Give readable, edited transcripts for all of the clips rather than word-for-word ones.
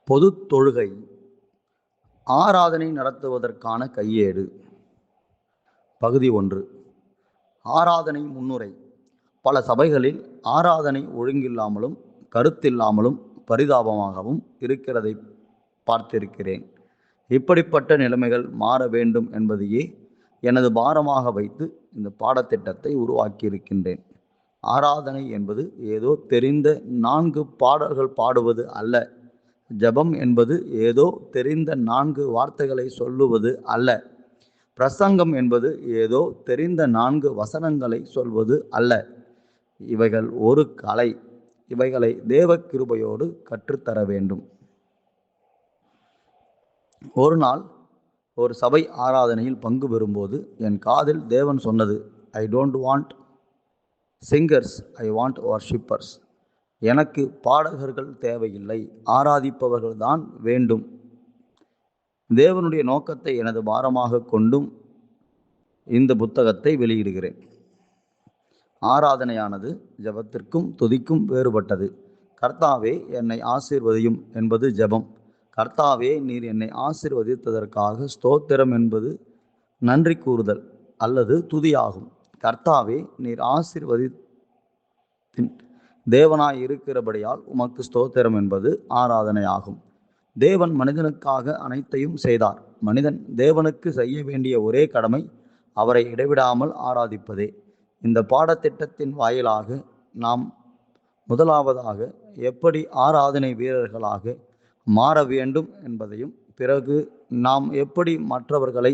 பொது தொழுகை ஆராதனை நடத்துவதற்கான கையேடு. பகுதி 1. ஆராதனை முன்னுரை. பல சபைகளில் ஆராதனை ஒழுங்கில்லாமலும் கருத்தில்லாமலும் பரிதாபமாகவும் இருக்கிறதை பார்த்திருக்கிறேன். இப்படிப்பட்ட நிலைமைகள் மாற வேண்டும் என்பதையே எனது பாரமாக வைத்து இந்த பாடத்திட்டத்தை உருவாக்கியிருக்கின்றேன். ஆராதனை என்பது ஏதோ தெரிந்த 4 பாடல்கள் பாடுவது அல்ல. ஜெபம் என்பது ஏதோ தெரிந்த 4 வார்த்தைகளை சொல்லுவது அல்ல. பிரசங்கம் என்பது ஏதோ தெரிந்த 4 வசனங்களை சொல்வது அல்ல. இவைகள் ஒரு கலை. இவைகளை தேவ கிருபையோடு கற்றுத்தர வேண்டும். ஒரு நாள் ஒரு சபை ஆராதனையில் பங்கு பெறும்போது என் காதில் தேவன் சொன்னது, I don't want singers, I want worshippers. எனக்கு பாடகர்கள் தேவையில்லை, ஆராதிப்பவர்கள் தான் வேண்டும். தேவனுடைய நோக்கத்தை எனது பாரமாக கொண்டும் இந்த புத்தகத்தை வெளியிடுகிறேன். ஆராதனையானது ஜெபத்திற்கும் துதிக்கும் வேறுபட்டது. கர்த்தாவே என்னை ஆசீர்வதியும் என்பது ஜெபம். கர்த்தாவே நீர் என்னை ஆசீர்வதித்ததற்காக ஸ்தோத்திரம் என்பது நன்றி கூறுதல் அல்லது துதியாகும். கர்த்தாவே நீர் ஆசீர்வதித்தின் தேவனாய் இருக்கிறபடியால் உமக்கு ஸ்தோத்திரம் என்பது ஆராதனையாகும். தேவன் மனிதனுக்காக அனைத்தையும் செய்தார். மனிதன் தேவனுக்கு செய்ய வேண்டிய ஒரே கடமை அவரை இடைவிடாமல் ஆராதிப்பதே. இந்த பாடத்திட்டத்தின் வாயிலாக நாம் முதலாவதாக எப்படி ஆராதனை வீரர்களாக மாற வேண்டும் என்பதையும், பிறகு நாம் எப்படி மற்றவர்களை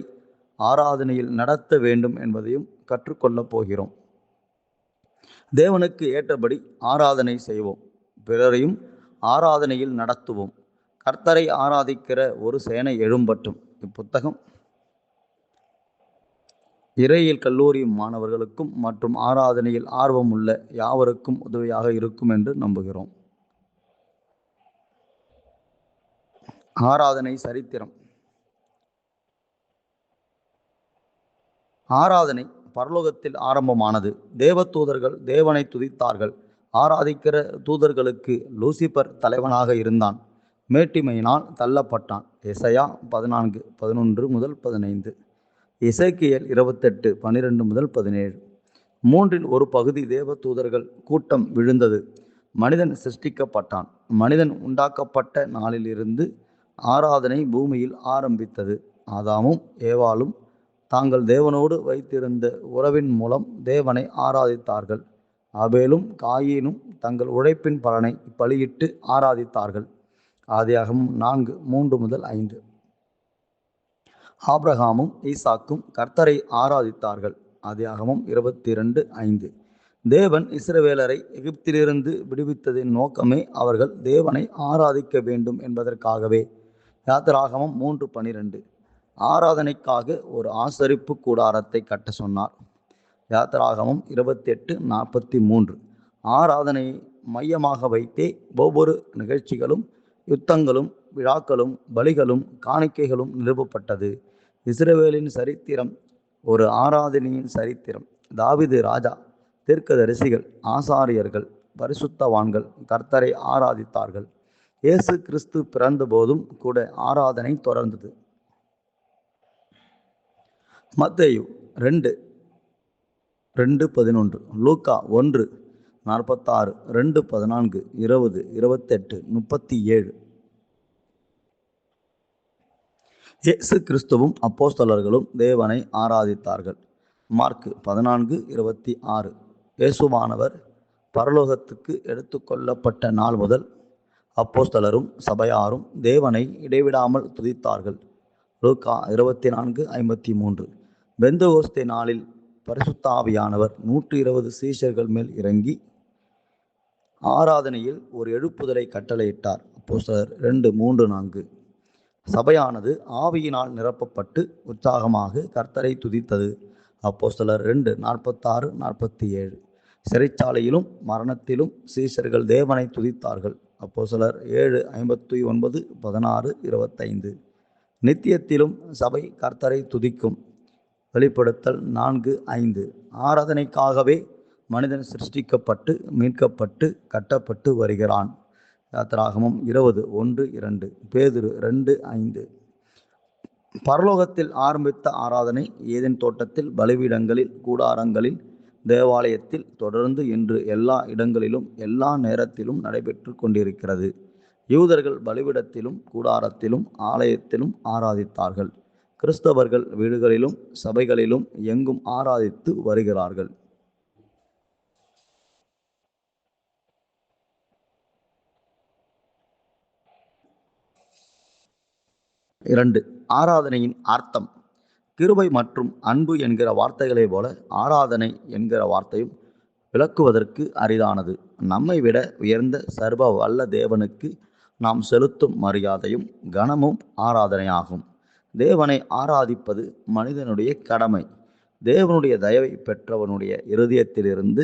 ஆராதனையில் நடத்த வேண்டும் என்பதையும் கற்றுக்கொள்ளப் போகிறோம். தேவனுக்கு ஏற்றபடி ஆராதனை செய்வோம், பிறரையும் ஆராதனையில் நடத்துவோம். கர்த்தரை ஆராதிக்கிற ஒரு சேனை எழும்பட்டும். இப்புத்தகம் இறையியல் கல்லூரி மாணவர்களுக்கும் மற்றும் ஆராதனையில் ஆர்வம் உள்ள யாவருக்கும் உதவியாக இருக்கும் என்று நம்புகிறோம். ஆராதனை சரித்திரம். ஆராதனை பரலோகத்தில் ஆரம்பமானது. தேவதூதர்கள் தேவனை துதித்தார்கள். ஆராதிக்கிற தூதர்களுக்கு லூசிபர் தலைவனாக இருந்தான். மேட்டிமையினால் தள்ளப்பட்டான். எசையா 14:11-15, எசேக்கியேல் 28:12-17. 3இல் ஒரு பகுதி தேவதூதர்கள் கூட்டம் விழுந்தது. மனிதன் சிருஷ்டிக்கப்பட்டான். மனிதன் உண்டாக்கப்பட்ட நாளிலிருந்து ஆராதனை பூமியில் ஆரம்பித்தது. ஆதாமும் ஏவாளும் தாங்கள் தேவனோடு வைத்திருந்த உறவின் மூலம் தேவனை ஆராதித்தார்கள். ஆபேலும் காயீனும் தங்கள் உழைப்பின் பலனை பலியிட்டு ஆராதித்தார்கள். ஆதியாகமம் 4:3-5. ஆபிரகாமும் ஈசாக்கும் கர்த்தரை ஆராதித்தார்கள். ஆதியாகமம் 22:5. தேவன் இஸ்ரவேலரை எகிப்திலிருந்து விடுவித்ததின் நோக்கமே அவர்கள் தேவனை ஆராதிக்க வேண்டும் என்பதற்காகவே. யாத்திராகமம் 3:12. ஆராதனைக்காக ஒரு ஆசரிப்பு கூடாரத்தை கட்ட சொன்னார். யாத்திராகமம் 28:43. ஆராதனையை மையமாக வைத்தே ஒவ்வொரு நிகழ்ச்சிகளும், யுத்தங்களும், விழாக்களும், பலிகளும், காணிக்கைகளும் நிறுவப்பட்டது. இஸ்ரவேலின் சரித்திரம் ஒரு ஆராதனையின் சரித்திரம். தாவீது ராஜா, தீர்க்கதரிசிகள், ஆசாரியர்கள், பரிசுத்தவான்கள் கர்த்தரை ஆராதித்தார்கள். இயேசு கிறிஸ்து பிறந்த போதும் கூட ஆராதனை தொடர்ந்தது. மத்தேயு 2:2-11, லூக்கா 1:46, 2:14, 20, 28, 37. இயேசு கிறிஸ்துவும் அப்போஸ்தலர்களும் தேவனை ஆராதித்தார்கள். மார்க் 14:26. இயேசுவானவர் பரலோகத்துக்கு எடுத்துக்கொள்ளப்பட்ட நாள் முதல் அப்போஸ்தலரும் சபையாரும் தேவனை இடைவிடாமல் துதித்தார்கள். லூக்கா 24:53. பெந்தகோஸ்தே நாளில் பரிசுத்த ஆவியானவர் 120 சீஷர்கள் மேல் இறங்கி ஆராதனையில் ஒரு எழுப்புதலை கட்டளையிட்டார். அப்போஸ்தலர் 2:3-4. சபையானது ஆவியினால் நிரப்பப்பட்டு உற்சாகமாக கர்த்தரை துதித்தது. அப்போஸ்தலர் 2:46-47. சிறைச்சாலையிலும் மரணத்திலும் சீஷர்கள் தேவனை துதித்தார்கள். அப்போஸ்தலர் 7:59, 16, 25. நித்தியத்திலும் சபை கர்த்தரை துதிக்கும். வெளிப்படுத்தல் 4:5. ஆராதனைக்காகவே மனிதன் சிருஷ்டிக்கப்பட்டு மீட்கப்பட்டு கட்டப்பட்டு வருகிறான். யாத்திராகமம் 20:1-2, பேதுரு 2:5. பரலோகத்தில் ஆரம்பித்த ஆராதனை ஏதேன் தோட்டத்தில், பலிபீடங்களில், கூடாரங்களில், தேவாலயத்தில் தொடர்ந்து இன்று எல்லா இடங்களிலும் எல்லா நேரத்திலும் நடைபெற்று கொண்டிருக்கிறது. யூதர்கள் பலிபீடத்திலும் கூடாரத்திலும் ஆலயத்திலும் ஆராதித்தார்கள். கிறிஸ்தவர்கள் வீடுகளிலும் சபைகளிலும் எங்கும் ஆராதித்து வருகிறார்கள். 2. ஆராதனையின் அர்த்தம். கிருபை மற்றும் அன்பு என்கிற வார்த்தைகளைப் போல ஆராதனை என்கிற வார்த்தையும் விளக்குவதற்கு அரிதானது. நம்மை விட உயர்ந்த சர்வ வல்ல தேவனுக்கு நாம் செலுத்தும் மரியாதையும் கனமும் ஆராதனையாகும். தேவனை ஆராதிப்பது மனிதனுடைய கடமை. தேவனுடைய தயவை பெற்றவனுடைய இருதயத்திலிருந்து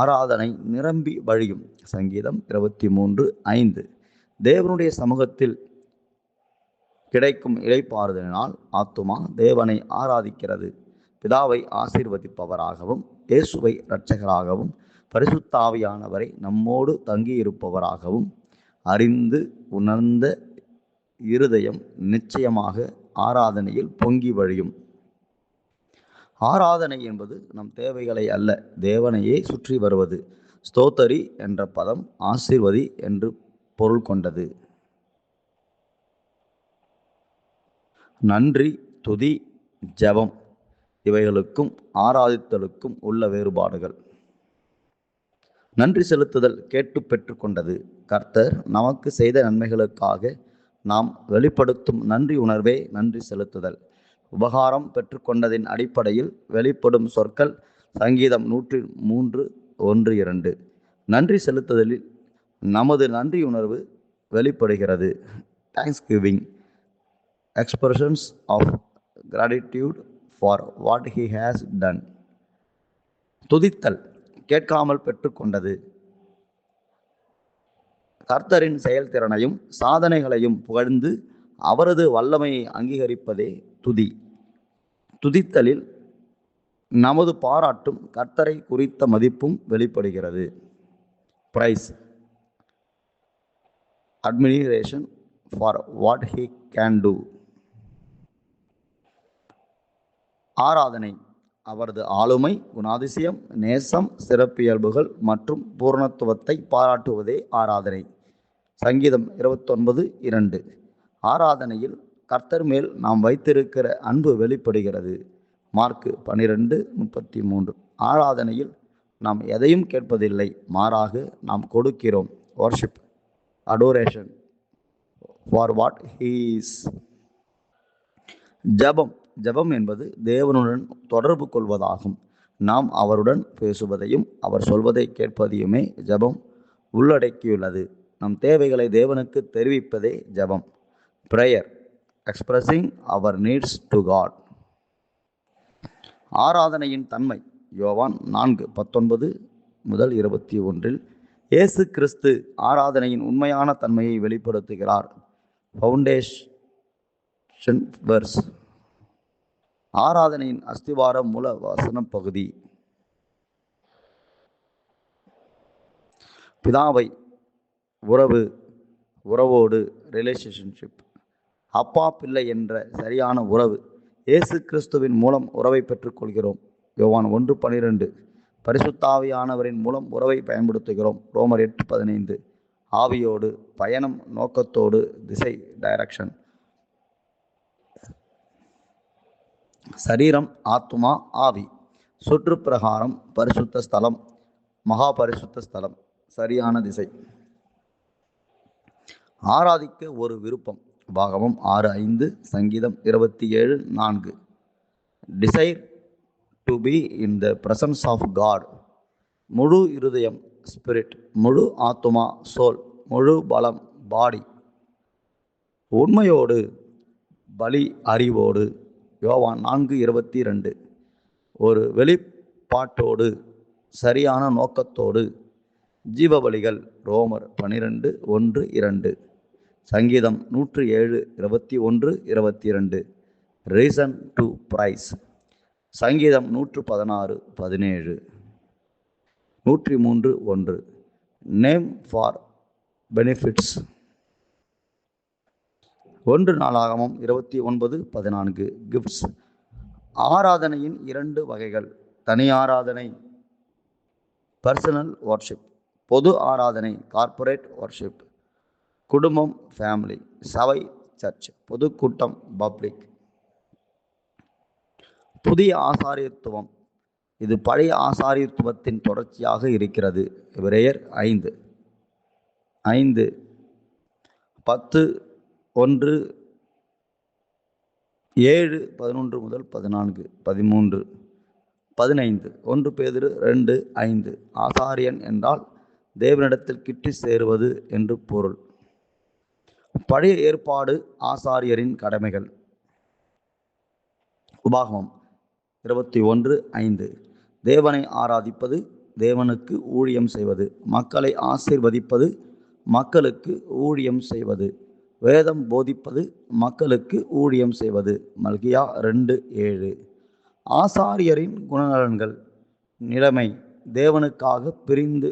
ஆராதனை நிரம்பி வழியும். சங்கீதம் 23:5. தேவனுடைய சமூகத்தில் கிடைக்கும் இளைப்பாறுதலினால் ஆத்துமா தேவனை ஆராதிக்கிறது. பிதாவை ஆசீர்வதிப்பவராகவும் இயேசுவை இரட்சகராகவும் பரிசுத்த ஆவியானவரை நம்மோடு தங்கியிருப்பவராகவும் அறிந்து உணர்ந்த இருதயம் நிச்சயமாக ஆராதனையில் பொங்கி வழியும். ஆராதனை என்பது நம் தேவைகளை அல்ல, தேவனையே சுற்றி வருவது. ஸ்தோத்தரி என்ற பதம் ஆசீர்வதி என்று பொருள் கொண்டது. நன்றி, துதி, ஜெபம் இவைகளுக்கும் ஆராதித்தலுக்கும் உள்ள வேறுபாடுகள். நன்றி செலுத்துதல் கேட்டு பெற்றுக்கொண்டது. கர்த்தர் நமக்கு செய்த நன்மைகளுக்காக நாம் வெளிப்படுத்தும் நன்றி உணர்வே நன்றி செலுத்துதல். உபகாரம் பெற்றுக்கொண்டதின் அடிப்படையில் வெளிப்படும் சொற்கள். சங்கீதம் 103:1-2. நன்றி செலுத்துதலில் நமது நன்றி உணர்வு வெளிப்படுகிறது. Thanksgiving, expressions of gratitude for what he has done. துதித்தல் கேட்காமல் பெற்றுக்கொண்டது. கர்த்தரின் செயல்திறனையும் சாதனைகளையும் புகழ்ந்து அவரது வல்லமையை அங்கீகரிப்பதே துதி. துதித்தலில் நமது பாராட்டும் கர்த்தரை குறித்த மதிப்பும் வெளிப்படுகிறது. Praise, admiration for what he can do. ஆராதனை அவரது ஆளுமை, குணாதிசயம், நேசம், சிறப்பியல்புகள் மற்றும் பூரணத்துவத்தை பாராட்டுவதே ஆராதனை. சங்கீதம் 29:2. ஆராதனையில் கர்த்தர் மேல் நாம் வைத்திருக்கிற அன்பு வெளிப்படுகிறது. மார்க்கு 12:33. ஆராதனையில் நாம் எதையும் கேட்பதில்லை, மாறாக நாம் கொடுக்கிறோம். Worship, adoration for what he is. ஜெபம் என்பது தேவனுடன் தொடர்பு கொள்வதாகும். நாம் அவருடன் பேசுவதையும் அவர் சொல்வதை கேட்பதையுமே ஜெபம் உள்ளடக்கியுள்ளது. நம் தேவைகளை தேவனுக்கு தெரிவிப்பதே ஜெபம். Prayer, expressing our needs to God. ஆராதனையின் தன்மை. யோவான் 4:19-21. இயேசு கிறிஸ்து ஆராதனையின் உண்மையான தன்மையை வெளிப்படுத்துகிறார். Foundation verse. ஆராதனையின் அஸ்திவார மூல வசன பகுதி. பிதாவை உறவோடு ரிலேஷன்ஷிப். அப்பா பிள்ளை என்ற சரியான உறவு. இயேசு கிறிஸ்துவின் மூலம் உறவை பெற்றுக்கொள்கிறோம். யோவான் 1:12. பரிசுத்தாவியானவரின் மூலம் உறவை பயன்படுத்துகிறோம். ரோமர் 8:15. ஆவியோடு பயணம், நோக்கத்தோடு திசை, டைரக்ஷன். சரீரம், ஆத்துமா, ஆவி. சுற்றுப்பிரகாரம், பரிசுத்த ஸ்தலம், மகா பரிசுத்த ஸ்தலம், சரியான திசை. ஆராதிக்க ஒரு விருப்பம். பாகமம் 6:5, சங்கீதம் 27:4. Desire to be in the presence of God. முழு இருதயம், ஸ்பிரிட். முழு ஆத்துமா, சோல். முழு பலம், பாடி. உண்மையோடு, பலி அறிவோடு. யோவான் 4:22. ஒரு வெளிப்பாட்டோடு, சரியான நோக்கத்தோடு. ஜீவபலிகள். ரோமர் 12:1-2. சங்கீதம் 107:21-22. Reason to price. சங்கீதம் 116:17. 103:1. Name for benefits. 1 நாளாகமம் 29:14 கிஃப்ட்ஸ். ஆராதனையின் 2 வகைகள். தனி ஆராதனை பர்சனல் வர்ஷிப், பொது ஆராதனை கார்ப்பரேட் வர்ஷிப், குடும்பம் ஃபேமிலி, சபை சர்ச், பொதுக்கூட்டம் பப்ளிக். புதிய ஆசாரியத்துவம், இது பழைய ஆசாரியத்துவத்தின் தொடர்ச்சியாக இருக்கிறது. எபிரேயர் 5:5, 10, 1, 7, 11 முதல் 14, 13, 15. 1 பேதுரு 2:5. ஆசாரியன் என்றால் தேவனிடத்தில் கிட்டி சேருவது என்று பொருள். பழைய ஏற்பாடு ஆசாரியரின் கடமைகள். உபாகமம் 21:5. தேவனை ஆராதிப்பது, தேவனுக்கு ஊழியம் செய்வது, மக்களை ஆசீர்வதிப்பது, மக்களுக்கு ஊழியம் செய்வது, வேதம் போதிப்பது, மக்களுக்கு ஊழியம் செய்வது. மல்கியா 2:7. ஆசாரியரின் குணநலன்கள். நிலைமை, தேவனுக்காக பிரிந்து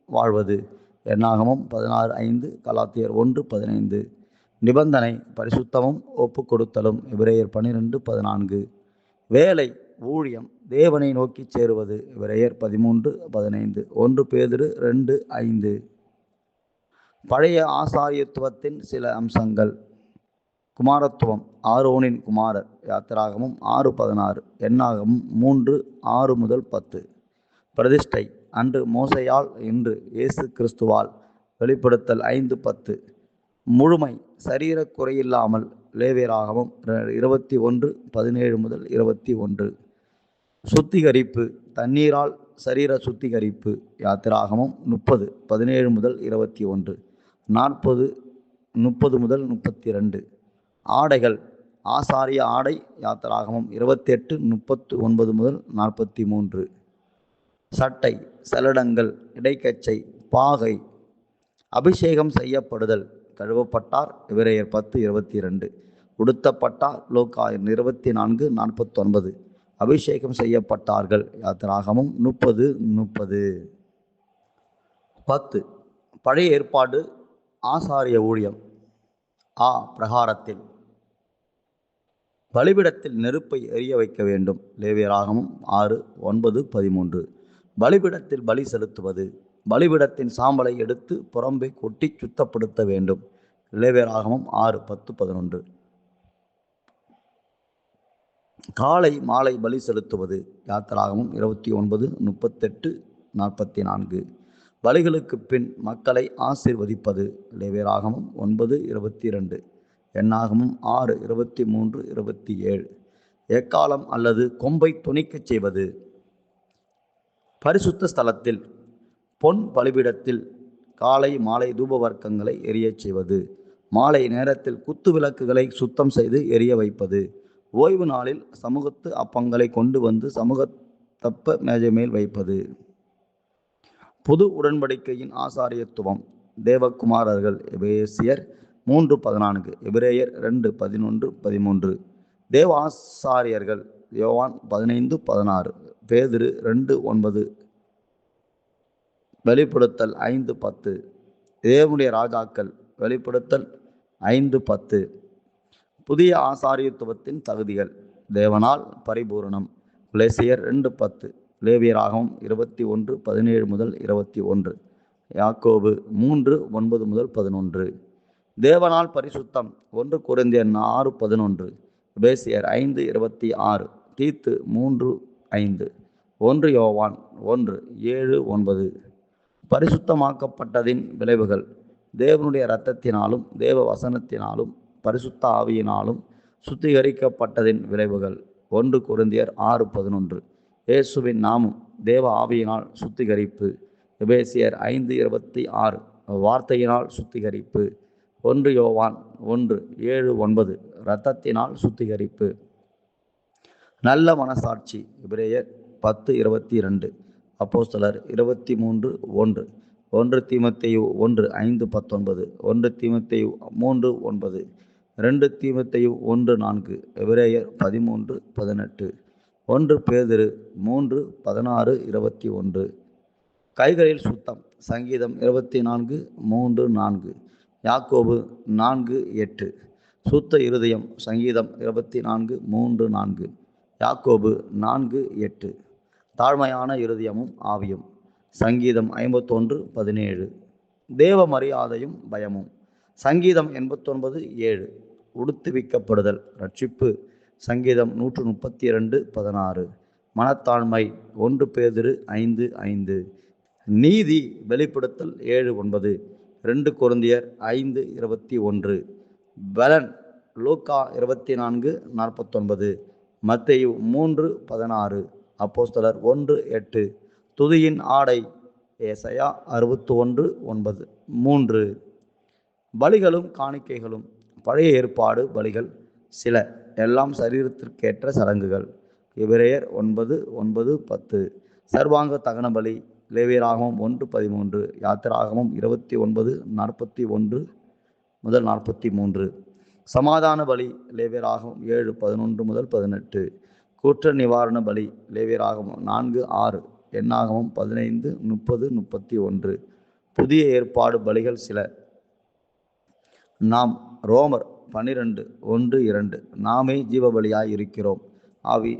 வாழ்வது. என்னாகமம் 16:5, கலாத்தியர் 1:15. நிபந்தனை, பரிசுத்தமும் ஒப்பு கொடுத்தலும். எபிரேயர் 12:14. வேலை, ஊழியம், தேவனை நோக்கி சேருவது. எபிரேயர் 13:15. 1 பேதுரு 2:5. பழைய ஆசாரியத்துவத்தின் சில அம்சங்கள். குமாரத்துவம், ஆரோனின் குமாரர். யாத்திராகமம் 6:16, என்னாகமம் 3:6 முதல் 10. பிரதிஷ்டை, அன்று மோசையால், இன்று இயேசு கிறிஸ்துவால். வெளிப்படுத்தல் 5:10. முழுமை, சரீர குறையில்லாமல். லேவியராகமம் 21:17 முதல் 21. சுத்திகரிப்பு, தண்ணீரால் சரீர சுத்திகரிப்பு. யாத்திராகமம் 30:17 முதல் 21. 30 முதல் 32. ஆடைகள், ஆசாரிய ஆடை. யாத்திராகமம் 28:39 முதல் 43. சட்டை, சலடங்கள், இடைக்கச்சை, பாகை. அபிஷேகம் செய்யப்படுதல், கழுவப்பட்டார். எபிரேயர் 10:22. உடுத்தப்பட்டார். லூக்கா 24:49. அபிஷேகம் செய்யப்பட்டார்கள். யாத்திராகமம் 30:30. 10. பழைய ஏற்பாடு ஆசாரிய ஊழியம். பிரகாரத்தில் பலிபீடத்தில் நெருப்பை எரிய வைக்க வேண்டும். லேவியராகமம் 6:9-13. பலிபீடத்தில் பலி செலுத்துவது. பலிபீடத்தின் சாம்பலை எடுத்து புறம்பே கொட்டி சுத்தப்படுத்த வேண்டும். லேவியராகமம் 6:10-11. காலை மாலை பலி செலுத்துவது. யாத்திராகமம் 29:38-44. பலிகளுக்கு பின் மக்களை ஆசீர்வதிப்பது. லேவியராகமம் 9:22. என்னாகமம் 6:23-27. எக்காலம் அல்லது கொம்பை துணிக்கச் செய்வது. பரிசுத்த ஸ்தலத்தில் பொன் பலிபீடத்தில் காலை மாலை தூப வர்க்கங்களை எரியச் செய்வது. மாலை நேரத்தில் குத்து விளக்குகளை சுத்தம் செய்து எரிய வைப்பது. ஓய்வு நாளில் சமூகத்து அப்பங்களை கொண்டு வந்து சமூகத்தப்ப மேஜை மேல் வைப்பது. புது உடன்படிக்கையின் ஆசாரியத்துவம். தேவகுமாரர்கள். எபேசியர் 3:14, எபிரேயர் 2:11-13. தேவ ஆசாரியர்கள். யோவான் 15:16, பேதுரு 2:9, வெளிப்படுத்தல் 5:10. தேவனுடைய ராஜாக்கள். வெளிப்படுத்தல் 5:10. புதிய ஆசாரியத்துவத்தின் தகுதிகள். தேவனால் பரிபூரணம். கொலோசியர் 2:10. லேவியராகமம் 21:17 முதல் 21. யாக்கோபு 3:9 முதல் 11. தேவனால் பரிசுத்தம். 1 கொரிந்தியர் 6:11, எபேசியர் 5:26, தீத்து 3:5, 1 யோவான் 1:7-9. பரிசுத்தமாக்கப்பட்டதின் விளைவுகள். தேவனுடைய இரத்தத்தினாலும் தேவ வசனத்தினாலும் பரிசுத்த ஆவியினாலும் சுத்திகரிக்கப்பட்டதின் விளைவுகள். 1 கொரிந்தியர் 6:11. இயேசுவின் நாமம் தேவ ஆவியினால் சுத்திகரிப்பு. எபேசியர் 5:26, வார்த்தையினால் சுத்திகரிப்பு. 1 யோவான் 1:7-9, இரத்தத்தினால் சுத்திகரிப்பு. நல்ல மனசாட்சி. எபிரேயர் 10:22, அப்போஸ்தலர் 23:1, 1 தீமோத்தேயு 1:5-19, 1 தீமோத்தேயு 3:9, 2 தீமோத்தேயு 1:4, எபிரேயர் 13:18, 1 பேதுரு 3:16-21. கைகளில் சுத்தம். சங்கீதம் 24:3-4. யாக்கோபு 4:8. சுத்த இருதயம். சங்கீதம் 24:3-4. யாக்கோபு 4:8. தாழ்மையான இருதயமும் ஆவியும். சங்கீதம் 51:17. தேவ மரியாதையும் பயமும். சங்கீதம் 89:7. உடுத்துவிக்கப்படுதல் ரட்சிப்பு. சங்கீதம் 132:16. மனத்தாழ்மை. 1 பேதுரு 5:5. நீதி வெளிப்படுத்தல் 7:9. 2 கொரிந்தியர் 5:21. பலன். லூக்கா 24:49. மத்தேயு 3:16. அப்போஸ்தலர் 1:8. துதியின் ஆடை. ஏசாயா 61:9. 3. பலிகளும் காணிக்கைகளும். பழைய ஏற்பாடு பலிகள் சில, எல்லாம் சரீரத்திற்கேற்ற சடங்குகள். எபிரேயர் 9:9-10. சர்வாங்க தகன பலி. லேவியராகமம் 1:13. யாத்திராகமம் 29:41-43. சமாதான பலி. லேவியராகமம் 7:11-18. குற்ற நிவாரண பலி. லேவியராகமம் 4:6. எண்ணாகமம் 15:30-31. புதிய ஏற்பாடு பலிகள் சில. நாம் ரோமர் 12:1-2. நாமே ஜீவபலியாய் இருக்கிறோம். ஆவி.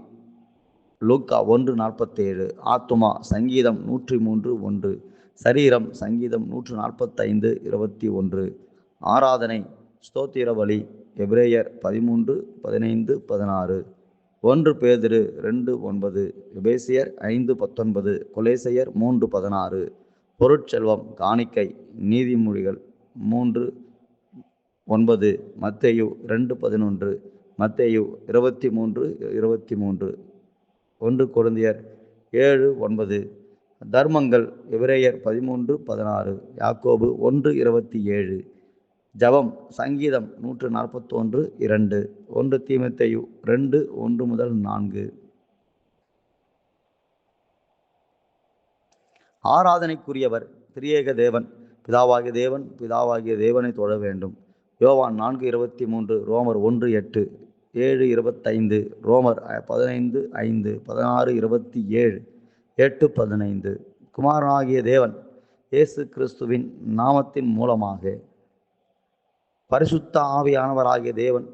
லூக்கா 1:47. ஆத்துமா. சங்கீதம் 103:1. சரீரம். சங்கீதம் 145:21. ஆராதனை. ஸ்தோத்திர பலி. எபிரேயர் 13:15-16. 1 பேதுரு 2:9. எபேசியர் 5:19. கொலேசையர் 3:16. பொருட்செல்வம். காணிக்கை. நீதிமொழிகள் 3:9. மத்தேயு 2:11. மத்தேயு 23:23. 1 கொரிந்தியர் 7:9. தர்மங்கள். எபிரேயர் 13:16. யாக்கோபு 1:27. ஜபம். சங்கீதம் 141:2. 1 தீமோத்தேயு 2:1-4. ஆராதனைக்குரியவர் திரியேக தேவன். பிதாவாகிய தேவனை தொழ வேண்டும். யோவான் 4:23. ரோமர் 1:8. 7:25. ரோமர் 15:5. 16:27. 8:15. குமாரனாகிய தேவன் இயேசு கிறிஸ்துவின் நாமத்தின் மூலமாக பரிசுத்த ஆவியானவராகிய தேவன்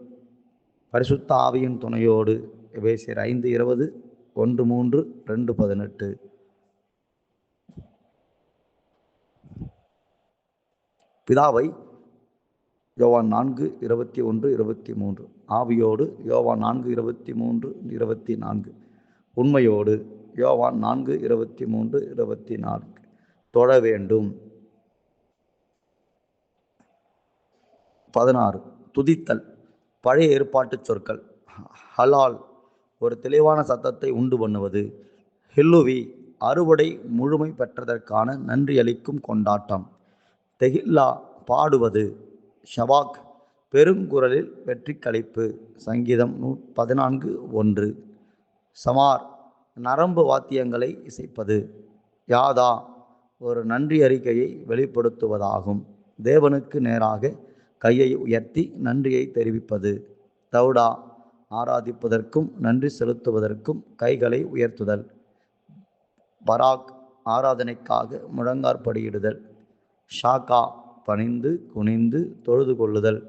பரிசுத்த ஆவியின் துணையோடு. எபேசியர் 5:20. 1:3. 2:18. பிதாவை. யோவான் 4:21-23. ஆவியோடு. யோவான் 4:23-24. உண்மையோடு. யோவான் 4:23-24. தொழ வேண்டும். 16. துதித்தல். பழைய ஏற்பாட்டு சொற்கள். ஹலால் ஒரு தெளிவான சத்தத்தை உண்டு பண்ணுவது. ஹில்லுவி அறுவடை முழுமை பெற்றதற்கான நன்றியளிக்கும் கொண்டாட்டம். தெகில்லா பாடுவது. ஷபாக் பெருங்குரலில் வெற்றி களிப்பு. சங்கீதம் 14:1. சமார் நரம்பு வாத்தியங்களை இசைப்பது. யாதா ஒரு நன்றி அறிக்கையை வெளிப்படுத்துவதாகும். தேவனுக்கு நேராக கையை உயர்த்தி நன்றியை தெரிவிப்பது. தௌடா ஆராதிப்பதற்கும் நன்றி செலுத்துவதற்கும் கைகளை உயர்த்துதல். பராக் ஆராதனைக்காக முழங்காற்படியிடுதல். ஷாக்கா பணிந்து குனிந்து தொழுது கொள்ளுதல்.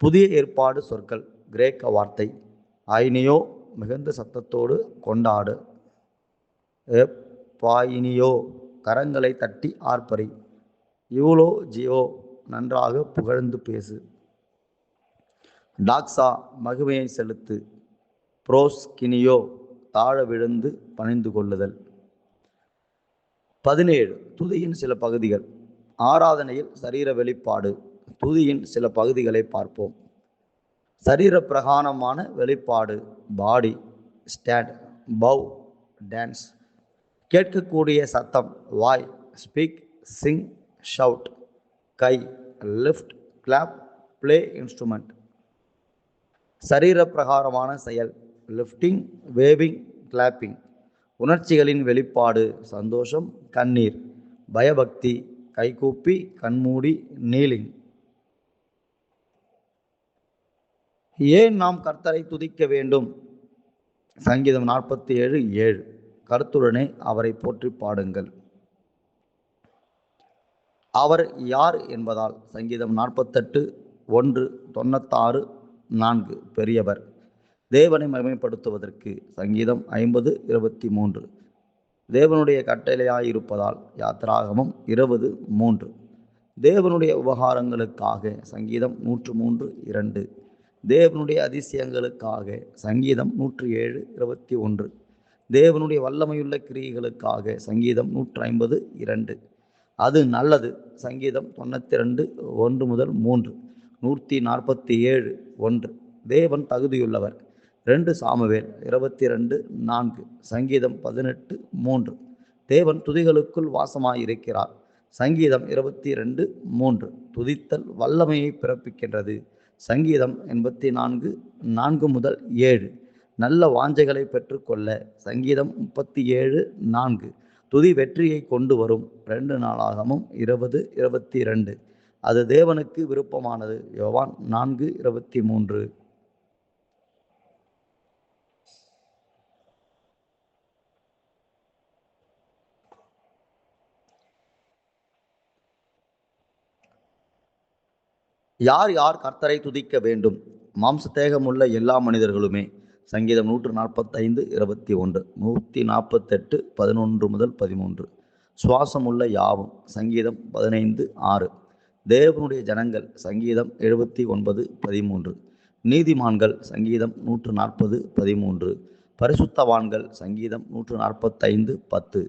புதிய ஏற்பாடு சொற்கள். கிரேக்க வார்த்தை. ஐனியோ மிகுந்த சத்தத்தோடு கொண்டாடு. பாயினியோ கரங்களை தட்டி ஆர்ப்பரி. யூலோ ஜியோ நன்றாக புகழ்ந்து பேசு. டாக்ஸா மகிமையை செலுத்து. புரோஸ்கினியோ தாழ விழுந்து பணிந்து கொள்ளுதல். 17. துதியின் சில பகுதிகள். ஆராதனையில் சரீர வெளிப்பாடு. துதியின் சில பகுதிகளை பார்ப்போம். சரீர பிரகாரமான வெளிப்பாடு. பாடி. Stand, bow, dance. கேட்கக்கூடிய சத்தம். வாய். Speak, sing, shout. கை. Lift, clap, play instrument. சரீர பிரகாரமான செயல். Lifting, waving, clapping. உணர்ச்சிகளின் வெளிப்பாடு. சந்தோஷம், கண்ணீர், பயபக்தி, கைகூப்பி, கண்மூடி, நீலிங். ஏன் நாம் கர்த்தரை துதிக்க வேண்டும்? சங்கீதம் 47:7. கருத்துடனே அவரை போற்றி பாடுங்கள். அவர் யார் என்பதால் சங்கீதம் 48:1, 96:4 பெரியவர். தேவனை மகிமைப்படுத்துவதற்கு சங்கீதம் 50:23 தேவனுடைய கட்டளையாயிருப்பதால் யாத்திராகமம் 20:3 தேவனுடைய உபகாரங்களுக்காக சங்கீதம் 103:2 தேவனுடைய அதிசயங்களுக்காக சங்கீதம் 107:21 தேவனுடைய வல்லமையுள்ள கிரியைகளுக்காக சங்கீதம் 150:2 அது நல்லது சங்கீதம் 92:1-3 147:1 தேவன் தகுதியுள்ளவர் 2 சாமுவேல் 22:4 சங்கீதம் 18:3 தேவன் துதிகளுக்குள் வாசமாயிருக்கிறார் சங்கீதம் 22:3 துதித்தல் வல்லமையை பிறப்பிக்கின்றது சங்கீதம் 84:4-7 நல்ல வாஞ்சைகளை பெற்றுக்கொள்ள சங்கீதம் 37:4 துதி வெற்றியை கொண்டு வரும் 2 நாளாகமம் 20:22 அது தேவனுக்கு விருப்பமானது யோவான் 4:23 யார் யார் கர்த்தரை துதிக்க வேண்டும்? மாம்சதேகமுள்ள எல்லா மனிதர்களுமே சங்கீதம் 145:21 148:11-13 சுவாசமுள்ள யாவும் சங்கீதம் 15:6 தேவனுடைய ஜனங்கள் சங்கீதம் 79:13 நீதிமான்கள் சங்கீதம் 140:13 பரிசுத்தவான்கள் சங்கீதம் 145:10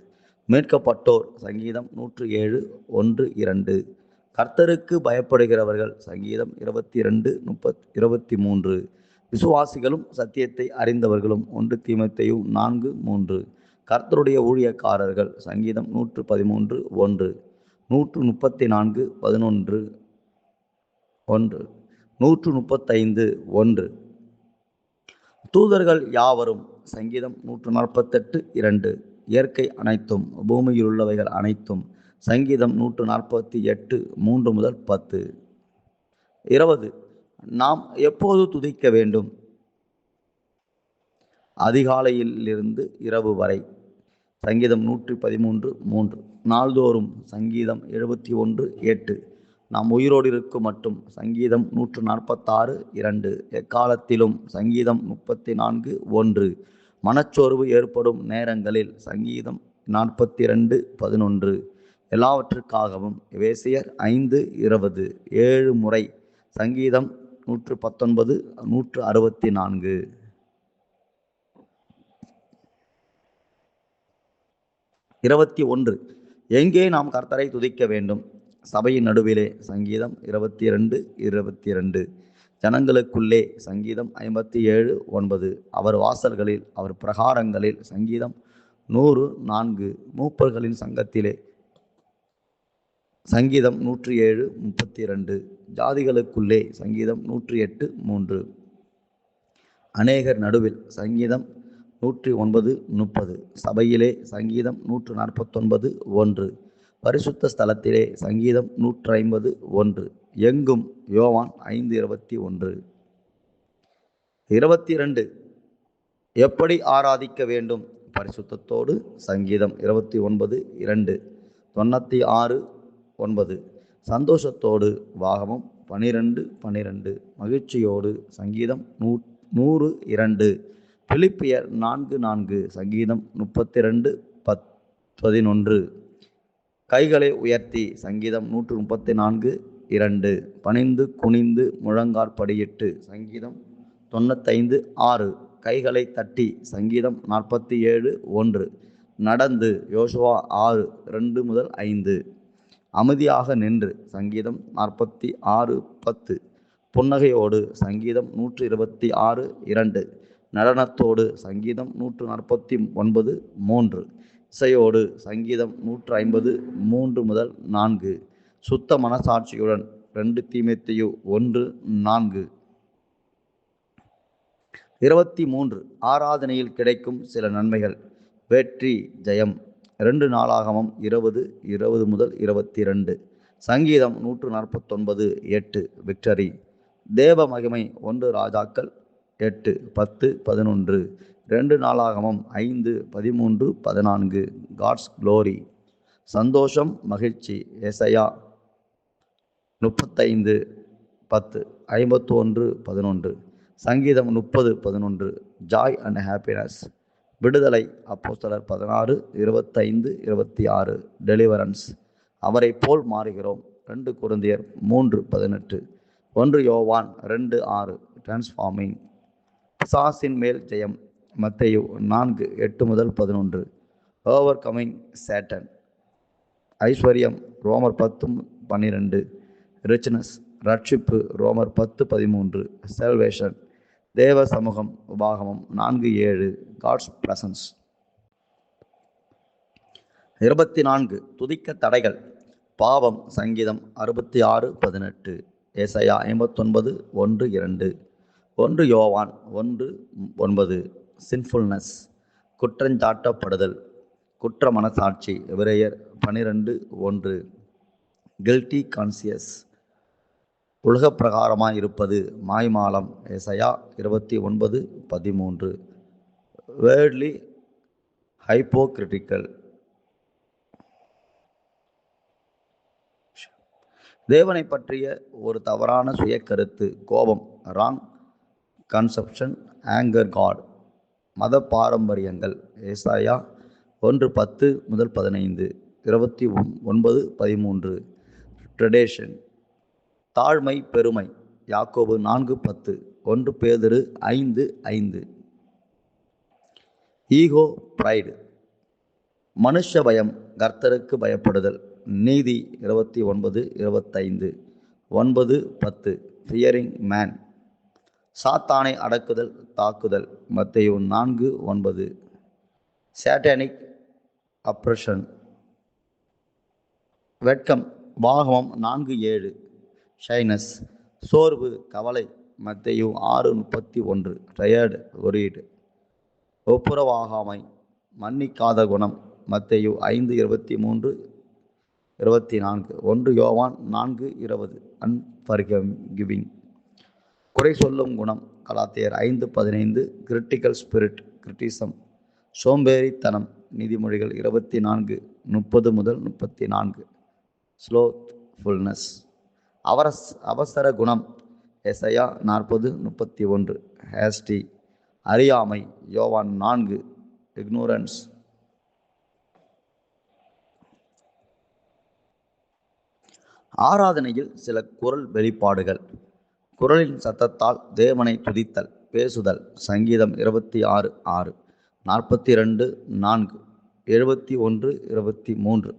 மீட்கப்பட்டோர் சங்கீதம் 107:1-2 கர்த்தருக்கு பயப்படுகிறவர்கள் சங்கீதம் 22:23 விசுவாசிகளும் சத்தியத்தை அறிந்தவர்களும் 1 தீமோத்தேயு 4:3 கர்த்தருடைய ஊழியக்காரர்கள் சங்கீதம் 113:1 134:11 135:1 தூதர்கள் யாவரும் சங்கீதம் 148:2 இயற்கை அனைத்தும் பூமியில் உள்ளவைகள் அனைத்தும் சங்கீதம் 148:3-10 20 நாம் எப்போது துதிக்க வேண்டும்? அதிகாலையிலிருந்து இரவு வரை சங்கீதம் 113:3 நாள்தோறும் சங்கீதம் 71:8 நாம் உயிரோடு இருக்கும் மட்டும் சங்கீதம் 146:2 எக்காலத்திலும் சங்கீதம் 34:1 மனச்சோர்வு ஏற்படும் நேரங்களில் சங்கீதம் 42:11 எல்லாவற்றுக்காகவும் எபேசியர் 5:20 7 முறை சங்கீதம் 119:164 21 எங்கே நாம் கர்த்தரை துதிக்க வேண்டும்? சபையின் நடுவிலே சங்கீதம் 22:22 ஜனங்களுக்குள்ளே சங்கீதம் 57:9 அவர் வாசல்களில் அவர் பிரகாரங்களில் சங்கீதம் 104 மூப்பர்களின் சங்கத்திலே சங்கீதம் 107:32 ஜாதிகளுக்குள்ளே சங்கீதம் 108:3 அநேகர் நடுவில் சங்கீதம் 109:30 சபையிலே சங்கீதம் 149:1 பரிசுத்த ஸ்தலத்திலே சங்கீதம் 150:1 எங்கும் யோவான் 5:21 22 எப்படி ஆராதிக்க வேண்டும்? பரிசுத்தத்தோடு சங்கீதம் 29:2 96:9 சந்தோஷத்தோடு வாகமம் 12:12 மகிழ்ச்சியோடு சங்கீதம் 102 பிலிப்பியர் 4:4 சங்கீதம் 32:11 கைகளை உயர்த்தி சங்கீதம் 134:2 பணிந்து குனிந்து முழங்காற்படியிட்டு சங்கீதம் 95:6 கைகளை தட்டி சங்கீதம் 47:1 நடந்து யோசுவா 6:2-5 அமைதியாக நின்று சங்கீதம் 46:10 புன்னகையோடு சங்கீதம் 126:2 நடனத்தோடு சங்கீதம் 149:3 இசையோடு சங்கீதம் 150:3-4 சுத்த மனசாட்சியுடன் 2 தீமோத்தேயு 1:4 23 ஆராதனையில் கிடைக்கும் சில நன்மைகள் வெற்றி ஜெயம் 2 நாளாகமம் 20:20-22 சங்கீதம் 149:8 விக்டரி தேவ மகிமை 1 ராஜாக்கள் 8:10-11 2 நாளாகமம் 5:13-14 காட்ஸ் க்ளோரி. சந்தோஷம் மகிழ்ச்சி ஏசாயா 35:10 51:11 சங்கீதம் 30:11 ஜாய் அண்ட் ஹாப்பினஸ். விடுதலை அப்போஸ்தலர் 16:25-26 டெலிவரன்ஸ். அவரை போல் மாறுகிறோம் 2 கொரிந்தியர் 3:18 1 யோவான் 2:6 டிரான்ஸ்ஃபார்மிங். பிசாசின் மேல் ஜெயம் மத்தேயு 4:8-11 ஓவர் கமிங் சேட்டன். ஐஸ்வர்யம் ரோமர் 10:12 ரிச்னஸ் ரட்சிப்பு ரோமர் 10:13 செல்வேஷன். தேவ சமூகம் உபாகமம் 4:7 காட்ஸ் பிரசன்ஸ். 24 துதிக்க தடைகள் பாவம் சங்கீதம் 66:18 ஏசாயா 59:1-2 1 யோவான் 1:9 சின்ஃபுல்னஸ் குற்றஞ்சாட்டப்படுதல் குற்ற மனசாட்சி எபிரேயர் 12:1 கில்ட்டி கான்சியஸ் உலக பிரகாரமாய் இருப்பது மாய்மாலம் ஏசாயா 29:13 வேர்ட்லி ஹைப்போகிரிட்டிக்கல். தேவனை பற்றிய ஒரு தவறான சுய கருத்து கோபம் ராங் கன்செப்ஷன் ஆங்கர் காட். மத பாரம்பரியங்கள் ஏசாயா 1:10-15 29:13 ட்ரெடேஷன். தாழ்மை பெருமை யாக்கோபு 4:10 1 பேதுரு 5:5 ஈகோ பிரைடு. மனுஷ பயம் கர்த்தருக்கு பயப்படுதல் நீதி 29:25 9:10 ஃபியரிங் மேன். சாத்தானை அடக்குதல் தாக்குதல் மத்தேயு 4:9 சாட்டானிக் அப்ரஷன். வெட்கம் உபாகமம் 4:7 ஷைனஸ் சோர்வு கவலை மத்தேயு 6:31 டயர்டு ஒரீடு. ஒப்புரவாகாமை மன்னிக்காத குணம் மத்தேயு 5:23-24 1 யோவான் 4:20 அன்ஃபர்கிவிங். குறை சொல்லும் குணம் கலாத்தியர் 5:15 கிரிட்டிக்கல் ஸ்பிரிட் கிரிட்டிசம். சோம்பேறித்தனம் நீதிமொழிகள் 24:30-34 ஸ்லோத்ஃபுல்னஸ். அவசர குணம் எசையா 40:31 ஹேஸ்டி. அறியாமை யோவான் 4 இக்னோரன்ஸ். ஆராதனையில் சில குரல் வெளிப்பாடுகள். குரலின் சத்தத்தால் தேவனை துதித்தல் பேசுதல் சங்கீதம் 26:6 42:4 71:23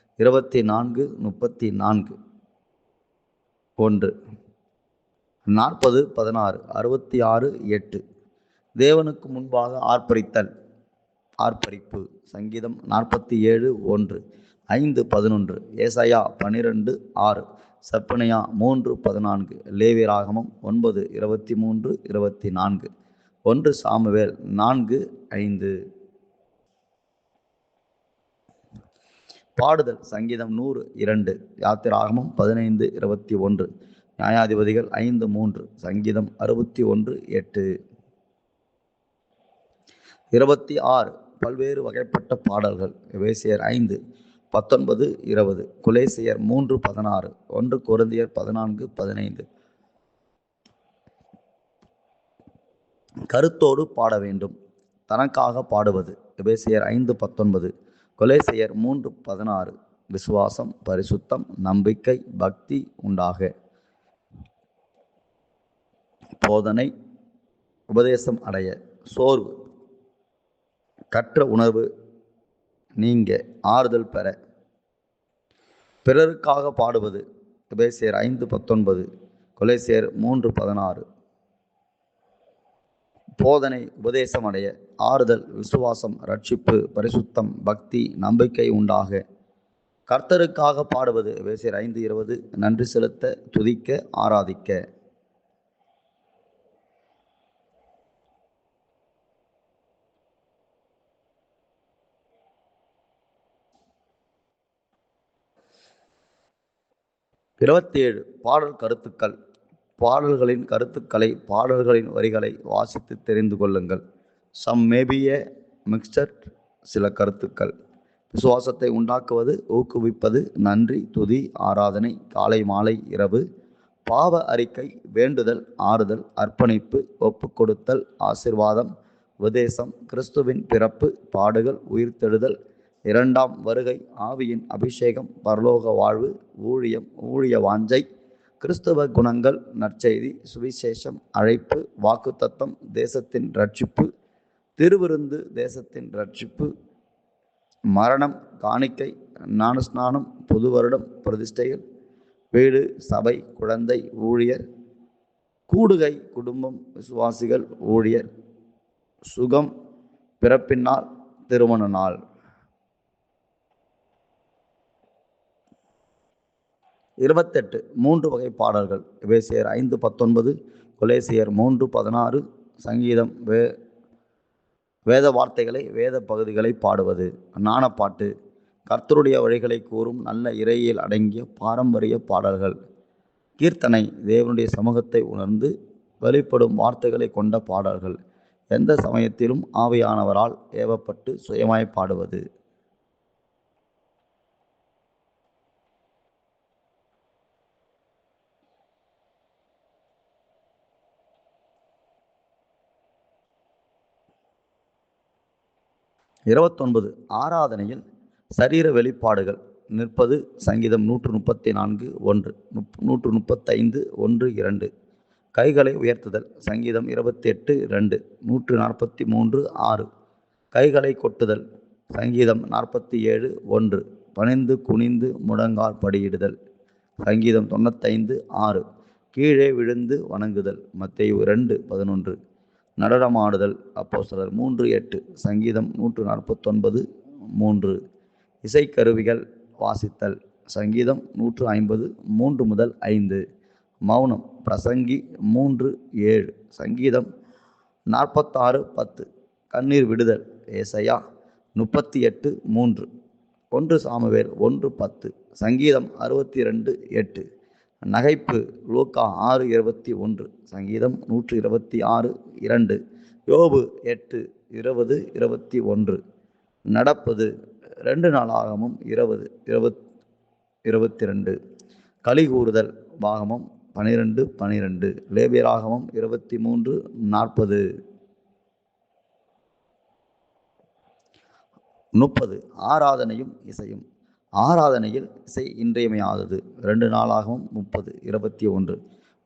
24:34 1 40:16 66:8 தேவனுக்கு முன்பாக ஆர்ப்பரிப்பு சங்கீதம் 47:1 5:11 ஏசாயா 12:6 சப்பனியா 3:14 லேவியராகமம் 9:23-24 1 சாமுவேல் 4:5 பாடுதல் சங்கீதம் 102 யாத்திராகமம் 15:21 நியாயாதிபதிகள் 5:3 சங்கீதம் 61:8 26 பல்வேறு வகைப்பட்ட பாடல்கள் எபேசியர் 5:19-20 கொலேசியர் 3:16 1 கொரிந்தியர் 14:15 கருத்தோடு பாட வேண்டும் தனக்காக பாடுவது எபேசியர் 5:19 கொலேசியர் 3:16 விசுவாசம் பரிசுத்தம் நம்பிக்கை பக்தி உண்டாக. போதனை உபதேசம் அடைய சோர்வு கற்ற உணர்வு நீங்க ஆறுதல் பெற. பிறருக்காக பாடுவது எபேசியர் 5:19 கொலேசியர் 3:16 போதனை உபதேசம் அடைய ஆறுதல் விசுவாசம் ரட்சிப்பு பரிசுத்தம் பக்தி நம்பிக்கை உண்டாக. கர்த்தருக்காக பாடுவது எபேசியர் 5:20 நன்றி செலுத்த துதிக்க ஆராதிக்க. பாடல் கருத்துக்கள். பாடல்களின் கருத்துக்களை பாடல்களின் வரிகளை வாசித்து தெரிந்து கொள்ளுங்கள். சம் மேபி ஏ மிக்சர், சில கருத்துக்கள். விசுவாசத்தை உண்டாக்குவது, ஊக்குவிப்பது, நன்றி, துதி, ஆராதனை, காலை மாலை இரவு, பாவ அறிக்கை, வேண்டுதல், ஆறுதல், அர்ப்பணிப்பு, ஒப்பு கொடுத்தல், ஆசீர்வாதம், உபதேசம், கிறிஸ்துவின் பிறப்பு, பாடுகள், உயிர்த்தெழுதல், இரண்டாம் வருகை, ஆவியின் அபிஷேகம், பரலோக வாழ்வு, ஊழியம், ஊழிய வாஞ்சை, கிறிஸ்தவ குணங்கள், நற்செய்தி, சுவிசேஷம், அழைப்பு, வாக்குத்தத்தம், தேசத்தின் ரட்சிப்பு, திருவிருந்து, தேசத்தின் ரட்சிப்பு, மரணம், காணிக்கை, ஞானஸ்நானம், புது வருடம், பிரதிஷ்டைகள், வீடு, சபை, குழந்தை, ஊழியர், கூடுகை, குடும்பம், விசுவாசிகள், ஊழியர், சுகம், பிறப்பின் நாள், திருமண நாள். 28 3 வகை பாடல்கள். எபேசியர் 5:19, கொலேசியர் 3:16. சங்கீதம், வேத வார்த்தைகளை, வேத பகுதிகளை பாடுவது. ஞானப்பாட்டு, கர்த்தருடைய வழிகளை கூறும் நல்ல இறையியல் அடங்கிய பாரம்பரிய பாடல்கள். கீர்த்தனை, தேவனுடைய சமூகத்தை உணர்ந்து வெளிப்படும் வார்த்தைகளை கொண்ட பாடல்கள். எந்த சமயத்திலும் ஆவியானவரால் ஏவப்பட்டு சுயமாய் பாடுவது. ஆராதனையில் சரீர வெளிப்பாடுகள். நிற்பது. சங்கீதம் 134 1, 135 1 2. கைகளை உயர்த்துதல். சங்கீதம் 28 2, 143 6. கைகளை கொட்டுதல். சங்கீதம் 47 1. பணிந்து குனிந்து முழங்கால் படியிடுதல். சங்கீதம் 95 6. கீழே விழுந்து வணங்குதல். மத்தேயு 2 11. நடனமாடுதல். அப்போஸ்தலர் 3 8. சங்கீதம் 149 3. இசைக்கருவிகள் வாசித்தல். சங்கீதம் 150 3 முதல் 5. மௌனம். பிரசங்கி 3 7. சங்கீதம் 46 10. கண்ணீர் விடுதல். ஏசாயா 38 3. 1 சாமுவேல் 1 10. சங்கீதம் 62 8. நகைப்பு. லூக்கா 6 21. சங்கீதம் 126 2. யோபு 8 20 21. நடப்பது. 2 நாளாகமும் 20 22. கலிகூறுதல். பாகமம் 12 12. லேவியராகமம் 23 40. 30. ஆராதனையும் இசையும். ஆராதனையில் இசை இன்றியமையாதது. 2 நாளாகமும் 30 21.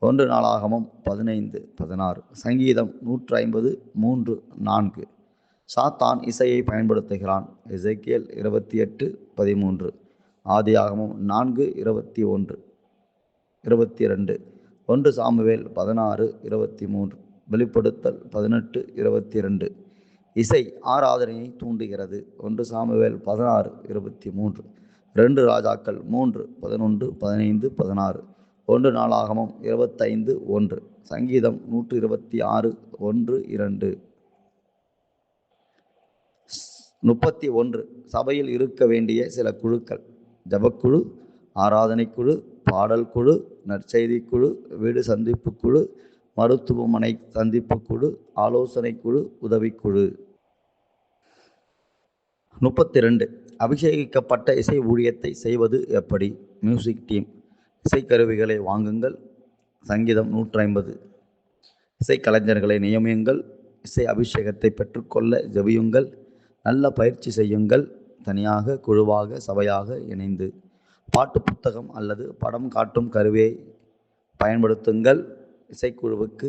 1 நாளாகமும் 15 16. சங்கீதம் 150 3 4. சாத்தான் இசையை பயன்படுத்துகிறான். எசேக்கியேல் 28 13. ஆதியாகமம் 4 21 22. 1 சாமுவேல் 16 23. வெளிப்படுத்தல் 18 22. இசை ஆராதனையை தூண்டுகிறது. 1 சாமுவேல் 16 23. 2 ராஜாக்கள் 3 11 15 16. 1 நாளாகமம் 25 1. சங்கீதம் 126 1 2. 31. சபையில் இருக்க வேண்டிய சில குழுக்கள். ஜபக்குழு, ஆராதனை குழு, பாடல் குழு, நற்செய்தி குழு, வீடு சந்திப்பு குழு, மருத்துவமனை சந்திப்பு குழு, ஆலோசனை குழு, உதவிக்குழு. 32. அபிஷேகிக்கப்பட்ட இசை ஊழியத்தை செய்வது எப்படி? Music team. இசைக்கருவிகளை வாங்குங்கள். சங்கீதம் 150. இசைக்கலைஞர்களை நியமியுங்கள். இசை அபிஷேகத்தை பெற்றுக்கொள்ள ஜெபியுங்கள். நல்ல பயிற்சி செய்யுங்கள். தனியாக, குழுவாக, சபையாக இணைந்து. பாட்டு புத்தகம் அல்லது படம் காட்டும் கருவியை பயன்படுத்துங்கள். இசைக்குழுவுக்கு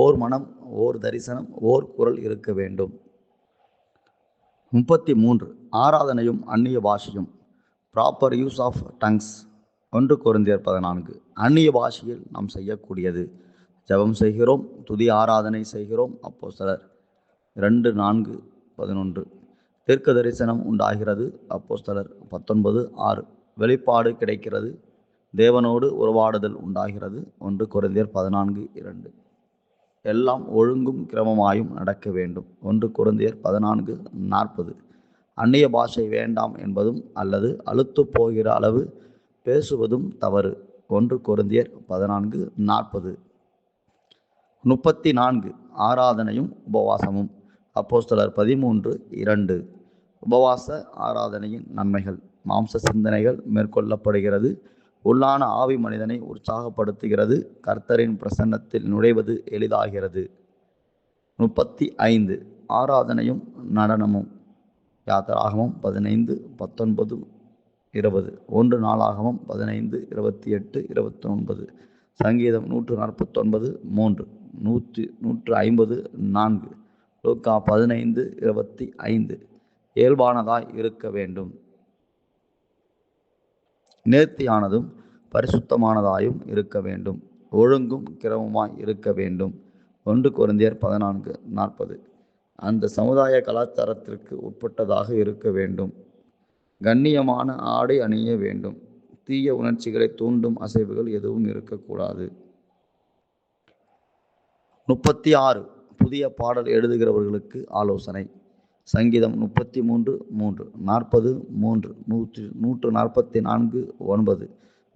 ஓர் மனம், ஓர் தரிசனம், ஓர் குரல் இருக்க வேண்டும். 33. ஆராதனையும் அந்நிய பாஷையும். Proper use of tongues. 1 கொரிந்தியர் 14. அந்நிய பாஷையில் நாம் செய்யக்கூடியது. ஜெபம் செய்கிறோம், துதி ஆராதனை செய்கிறோம். அப்போஸ்தலர் 2 4 11. தீர்க்க தரிசனம் உண்டாகிறது. அப்போஸ்தலர் 19 6. வெளிப்பாடு கிடைக்கிறது. தேவனோடு உறவாடுதல் உண்டாகிறது. 1 கொரிந்தியர் 14 2. எல்லாம் ஒழுங்கும் கிரமமாயும் நடக்க வேண்டும். 1 கொரிந்தியர் 14 40. அந்நிய பாஷை வேண்டாம் என்பதும் அல்லது அலுத்து போகிற அளவு பேசுவதும் தவறு. 1 கொரிந்தியர் 14 40. 34 ஆராதனையும் உபவாசமும். அப்போஸ்தலர் 13:2. உபவாச ஆராதனையின் நன்மைகள். மாம்ச சிந்தனைகள் மேற்கொள்ளப்படுகிறது. உள்ளான ஆவி மனிதனை உற்சாகப்படுத்துகிறது. கர்த்தரின் பிரசன்னத்தில் நுழைவது எளிதாகிறது. 35 ஆராதனையும் நடனமும். யாத்திராகமம் 15:19, 20. 1 நாளாகமம் 15:28, 29. சங்கீதம் 149, 3. 150, 4. லூக்கா 15:25. இயல்பானதாய் இருக்க வேண்டும். நேர்த்தியானதும் பரிசுத்தமானதாயும் இருக்க வேண்டும். ஒழுங்கும் கிரமமாய் இருக்க வேண்டும். 1 கொரிந்தியர் 14:40. அந்த சமுதாய கலாச்சாரத்திற்கு உட்பட்டதாக இருக்க வேண்டும். கண்ணியமான ஆடை அணிய வேண்டும். தீய உணர்ச்சிகளை தூண்டும் அசைவுகள் எதுவும் இருக்கக்கூடாது. 36 புதிய பாடல் எழுதுகிறவர்களுக்கு ஆலோசனை. சங்கீதம் 33:3, 40:3, 144, 9.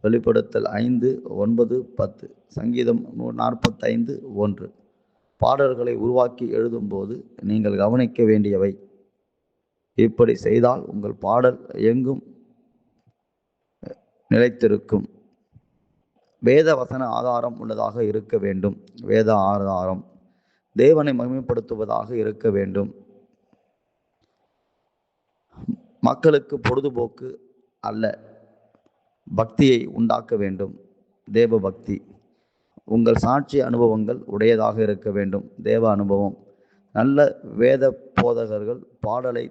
வெளிப்படுத்தல் 5:9, 10. சங்கீதம் 45:1. பாடல்களை உருவாக்கி எழுதும்போது நீங்கள் கவனிக்க வேண்டியவை. இப்படி செய்தால் உங்கள் பாடல் எங்கும் நிலைத்திருக்கும். வேத வசன ஆதாரம் உள்ளதாக இருக்க வேண்டும். வேத ஆதாரம் தேவனை மகிமைப்படுத்துவதாக இருக்க வேண்டும். மக்களுக்கு பொழுதுபோக்கு அல்ல, பக்தியை உண்டாக்க வேண்டும். தேவ பக்தி. உங்கள் சாட்சி அனுபவங்கள் உடையதாக இருக்க வேண்டும். தேவ அனுபவம். நல்ல வேத போதகர்கள் பாடலை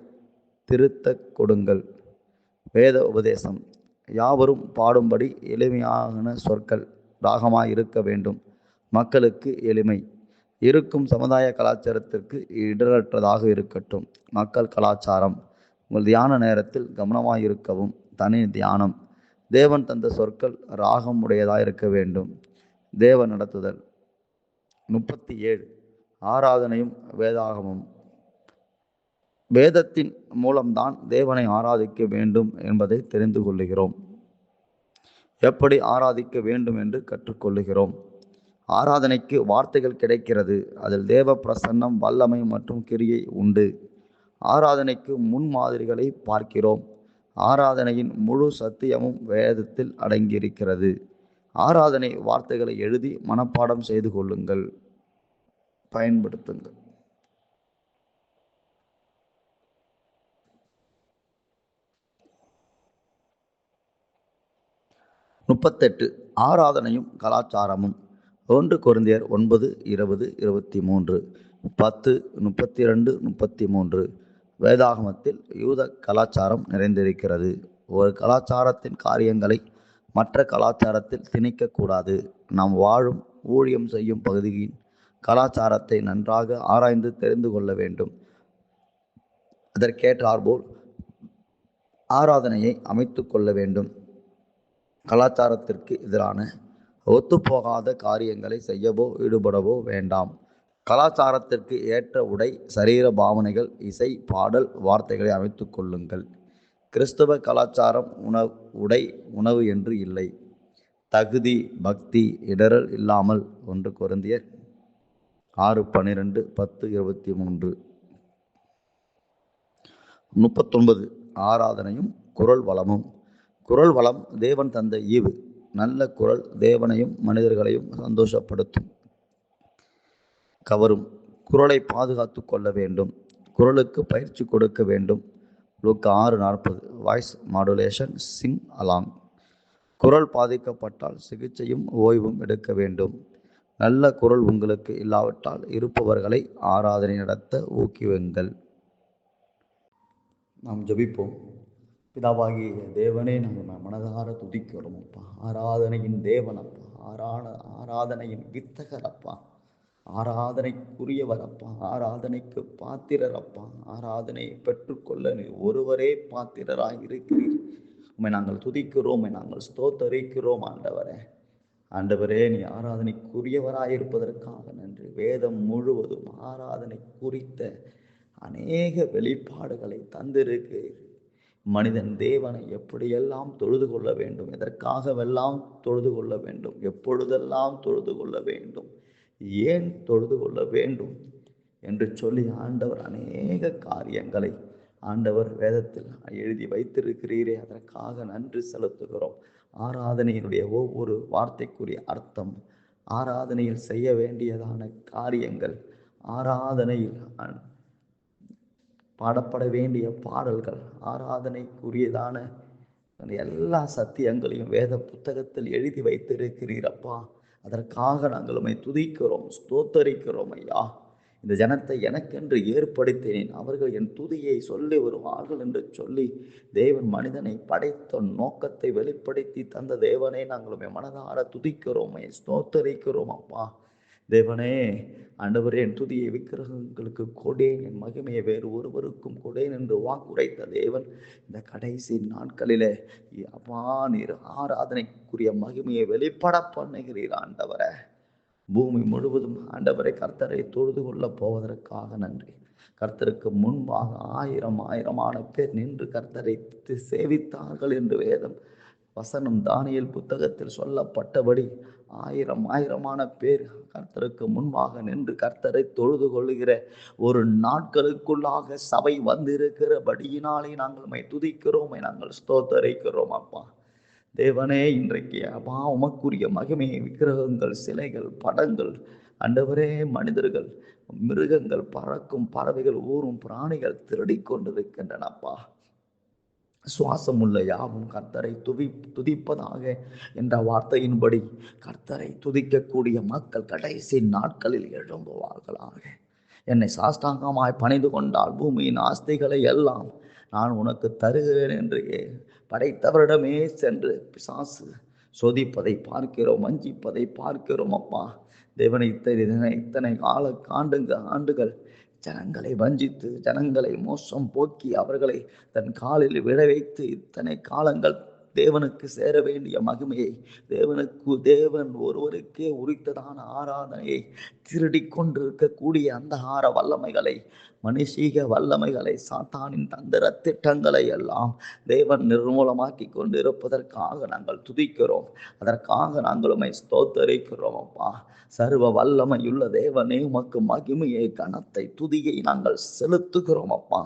திருத்த கொடுங்கள். வேத உபதேசம். யாவரும் பாடும்படி எளிமையான சொற்கள் ராகமாய் இருக்க வேண்டும். மக்களுக்கு எளிமை. இருக்கும் சமுதாய கலாச்சாரத்திற்கு இடரற்றதாக இருக்கட்டும். மக்கள் கலாச்சாரம். உங்கள் தியான நேரத்தில் கவனமாக இருக்கவும். தனி தியானம். தேவன் தந்த சொற்கள் ராகம் உடையதாக இருக்க வேண்டும். தேவ நடத்துதல். 37 ஆராதனையும் வேதாகமும். வேதத்தின் மூலம்தான் தேவனை ஆராதிக்க வேண்டும் என்பதை தெரிந்து கொள்ளுகிறோம். எப்படி ஆராதிக்க வேண்டும் என்று கற்றுக்கொள்ளுகிறோம். ஆராதனைக்கு வார்த்தைகள் கிடைக்கிறது. அதில் தேவ பிரசன்னம், வல்லமை மற்றும் கிரியை உண்டு. ஆராதனைக்கு முன்மாதிரிகளை பார்க்கிறோம். ஆராதனையின் முழு சத்தியமும் வேதத்தில் அடங்கியிருக்கிறது. ஆராதனை வார்த்தைகளை எழுதி மனப்பாடம் செய்து கொள்ளுங்கள், பயன்படுத்துங்கள். 38 ஆராதனையும் கலாச்சாரமும். 1 கொரிந்தியர் 9, 20, 23, 10, 32, 33. வேதாகமத்தில் யூத கலாச்சாரம் நிறைந்திருக்கிறது. ஒரு கலாச்சாரத்தின் காரியங்களை மற்ற கலாச்சாரத்தில் திணிக்கக்கூடாது. நாம் வாழும் ஊழியம் செய்யும் பகுதியின் கலாச்சாரத்தை நன்றாக ஆராய்ந்து தெரிந்து கொள்ள வேண்டும். அதற்கேற்றாற்போல் ஆராதனையை அமைத்து கொள்ள வேண்டும். கலாச்சாரத்திற்கு எதிரான ஒத்துப்போகாத காரியங்களை செய்யவோ ஈடுபடவோ வேண்டாம். கலாச்சாரத்திற்கு ஏற்ற உடை, சரீர பாவனைகள், இசை, பாடல், வார்த்தைகளை அமைத்து கொள்ளுங்கள். கிறிஸ்தவ கலாச்சாரம் உடை, உணவு என்று இல்லை. தகுதி, பக்தி, இடரல் இல்லாமல். 1 கொரிந்தியர் 6, 12, 10, 23. 39 ஆராதனையும் குரல் வளமும். குரல் வளம் தேவன் தந்த ஈவு. நல்ல குரல் தேவனையும் மனிதர்களையும் சந்தோஷப்படுத்தும், கவரும். குரலை பாதுகாத்து கொள்ள வேண்டும். குரலுக்கு பயிற்சி கொடுக்க வேண்டும். லூக்கா 6:40. Voice modulation, Singh along. குரல் பாதிக்கப்பட்டால் சிகிச்சையும் ஓய்வும் எடுக்க வேண்டும். நல்ல குரல் உங்களுக்கு இல்லாவிட்டால் இருப்பவர்களை ஆராதனை நடத்த ஊக்குவியுங்கள். நாம் ஜெபிப்போம். பிதாவாகிய தேவனே, நாங்கள் மனதார துதிக்கிறோம் அப்பா. ஆராதனையின் தேவன் அப்பா, ஆராதனையின் வித்தகர் அப்பா, ஆராதனைக்குரியவர் அப்பா, ஆராதனைக்கு பாத்திரர் அப்பா. ஆராதனையை பெற்றுக்கொள்ள நீ ஒருவரே பாத்திரராக இருக்கிறீர். உம்மை நாங்கள் துதிக்கிறோம், உம்மை நாங்கள் ஸ்தோத்தரிக்கிறோம் ஆண்டவரே. ஆண்டவரே, நீ ஆராதனைக்குரியவராக இருப்பதற்காக நன்றி. வேதம் முழுவதும் ஆராதனை குறித்த அநேக வெளிப்பாடுகளை தந்திருக்கிறீர். மனிதன் தேவனை எப்படியெல்லாம் தொழுது கொள்ள வேண்டும், எதற்காகவெல்லாம் தொழுது கொள்ள வேண்டும், எப்பொழுதெல்லாம் தொழுது கொள்ள வேண்டும் ஏன் தொழுது கொள்ள வேண்டும் என்று சொல்லி ஆண்டவர் அநேக காரியங்களை ஆண்டவர் வேதத்தில் எழுதி வைத்திருக்கிறீரே, அதற்காக நன்றி செலுத்துகிறோம். ஆராதனையினுடைய ஒவ்வொரு வார்த்தைக்குரிய அர்த்தம், ஆராதனையில் செய்ய வேண்டியதான காரியங்கள், ஆராதனையில் பாடப்பட வேண்டிய பாடல்கள், ஆராதனைக்குரியதான எல்லா சத்தியங்களையும் வேத புத்தகத்தில் எழுதி வைத்திருக்கிறீரப்பா. அதற்காக நாங்கள் உம்மை துதிக்கிறோம், ஸ்தோத்தரிக்கிறோம் ஐயா. இந்த ஜனத்தை எனக்கென்று ஏற்படுத்தினேன், அவர்கள் என் துதியை சொல்லி வருவார்கள் என்று சொல்லி தேவன் மனிதனை படைத்த நோக்கத்தை வெளிப்படுத்தி தந்த தேவனே, நாங்கள் உம்மை மனதார துதிக்கிறோம், ஸ்தோத்தரிக்கிறோம் அப்பா. தேவனே, ஆண்டவரே, என் துதியை விக்கிரகங்களுக்கு கொடேன், என் மகிமையை வேறு ஒருவருக்கும் கொடேன் என்று வாக்குரைத்த தேவன் இந்த கடைசி நாட்களிலே அப்பா நீர் ஆராதனைக்குரிய மகிமையை வெளிப்பட பண்ணுகிறீர் ஆண்டவரே. பூமி முழுவதும் ஆண்டவரை கர்த்தரை தொழுது கொள்ள போவதற்காக நன்றி. கர்த்தருக்கு முன்பாக ஆயிரமான பேர் நின்று கர்த்தரை சேவித்தார்கள் என்று வேதம் வசனம் தானியேல் புத்தகத்தில் சொல்லப்பட்டபடி ஆயிரமான பேர் கர்த்தருக்கு முன்பாக நின்று கர்த்தரை தொழுது கொள்ளுகிற ஒரு நாட்களுக்குள்ளாக சபை வந்திருக்கிறபடியினாலே நாங்கள் உம்மை துதிக்கிறோம், நாங்கள் ஸ்தோத்தரிக்கிறோம் அப்பா. தேவனே, இன்றைக்கு அப்பா உமக்குரிய மகிமையை விக்கிரகங்கள், சிலைகள், படங்கள், ஆண்டவரே, மனிதர்கள், மிருகங்கள், பறக்கும் பறவைகள், ஊரும் பிராணிகள் திருடி கொண்டிருக்கின்றனப்பா. சுவாசம் உள்ள யாவும் கர்த்தரை துதிப்பதாக என்ற வார்த்தையின்படி கர்த்தரை துதிக்கக்கூடிய மக்கள் கடைசி நாட்களில் எழும்புவார்களாக. என்னை சாஷ்டாங்கமாய் பணிந்து கொண்டால் பூமியின் ஆஸ்திகளை எல்லாம் நான் உனக்கு தருகிறேன் என்று படைத்தவரிடமே சென்று பிசாசு சோதிப்பதை பார்க்கிறோம், வஞ்சிப்பதை பார்க்கிறோம் அப்பா. தேவனை இத்தனை ஆண்டுகள் ஜனங்களை வஞ்சித்து, ஜனங்களை மோசம் போக்கி, அவர்களை தன் காலில் விழ வைத்து இத்தனை காலங்கள் தேவனுக்கு சேர வேண்டிய மகிமையை, தேவன் ஒருவருக்கே உரித்ததான ஆராதனையை திருடி கொண்டிருக்கக்கூடிய அந்தகார வல்லமைகளை, மனுஷீக வல்லமைகளை, சாத்தானின் தந்திர திட்டங்களை எல்லாம் தேவன் நிர்மூலமாக்கி கொண்டிருப்பதற்காக நாங்கள் துதிக்கிறோம். அதற்காக நாங்கள் உம்மை ஸ்தோத்தரிக்கிறோம் அப்பா. சர்வ வல்லமையுள்ள தேவனே, உமக்கு மகிமையை, கனத்தை, துதியை நாங்கள் செலுத்துகிறோம் அப்பா.